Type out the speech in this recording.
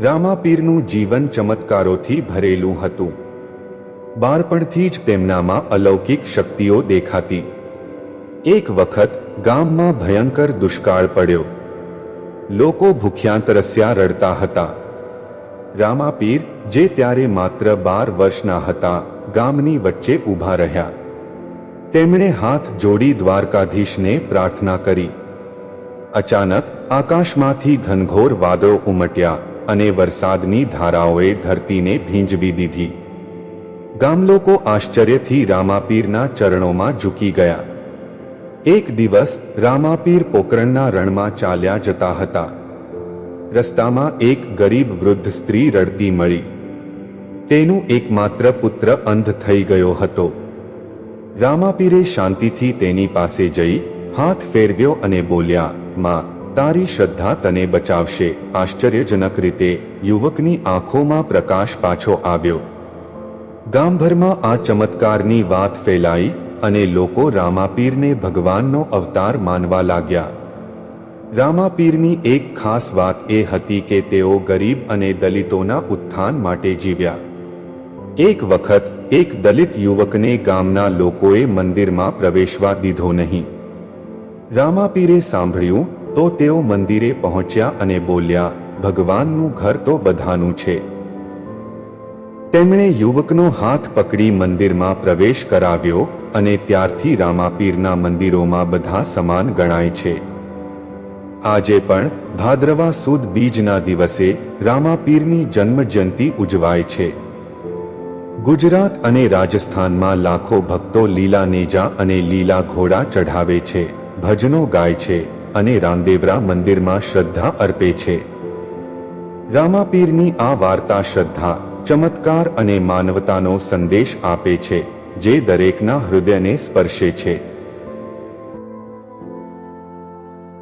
રામાપીરનું જીવન ચમત્કારોથી ભરેલું હતું. બાળપણથી જ તેમનામાં અલૌકિક શક્તિઓ દેખાતી. એક વખત ગામમાં ભયંકર દુષ્કાળ પડ્યો. લોકો ભૂખ્યા તરસ્યા રડતા હતા. રામાપીર, જે ત્યારે માત્ર 12 વર્ષના હતા, ગામની વચ્ચે ઊભા રહ્યા. તેમણે હાથ જોડી દ્વારકાધીશને પ્રાર્થના કરી. અચાનક આકાશમાંથી ઘનઘોર વાદળો ઉમટ્યા અને વરસાદની ધારાઓએ ધરતીને ભીંજવી દીધી. ગામલોકો આશ્ચર્યથી રામાપીરના ચરણોમાં ઝૂકી ગયા. એક દિવસ રામાપીર પોકરણના રણમાં ચાલ્યા જતા હતા. રસ્તામાં એક ગરીબ વૃદ્ધ સ્ત્રી રડતી મળી. તેનું એકમાત્ર પુત્ર અંધ થઈ ગયો હતો. રામાપીરે શાંતિથી તેની પાસે જઈ હાથ ફેરવ્યો અને બોલ્યા, માં, તારી શ્રદ્ધા તને બચાવશે. આશ્ચર્યજનક રીતે યુવકની આંખોમાં પ્રકાશ પાછો આવ્યો. ગામભરમાં આ ચમત્કારની વાત ફેલાઈ અને લોકો રામાપીરને ભગવાનનો અવતાર માનવા લાગ્યા. રામાપીરની એક ખાસ વાત એ હતી કે તેઓ ગરીબ અને દલિતોના ઉત્થાન માટે જીવ્યા. એક વખત એક દલિત યુવકને ગામના લોકોએ મંદિરમાં પ્રવેશવા દીધો નહીં. રામાપીરે સાંભળ્યું તો તેઓ મંદિરે પહોંચ્યા અને બોલ્યા, ભગવાનનું ઘર તો બધાનું છે. તેમણે યુવકનો હાથ પકડી મંદિરમાં પ્રવેશ કરાવ્યો અને ત્યારથી રામાપીરના મંદિરોમાં બધા સમાન ગણાય છે. આજે પણ ભાદરવા સુદ બીજના દિવસે રામાપીરની જન્મજયંતિ ઉજવાય છે. ગુજરાત અને રાજસ્થાનમાં લાખો ભક્તો લીલા નેજા અને લીલા ઘોડા ચઢાવે છે, ભજનો ગાય છે અને રામદેવરા મંદિરમાં શ્રદ્ધા અર્પે છે. રામાપીરની આ વાર્તા શ્રદ્ધા, ચમત્કાર અને માનવતાનો સંદેશ આપે છે, જે દરેકના હૃદયને સ્પર્શે છે.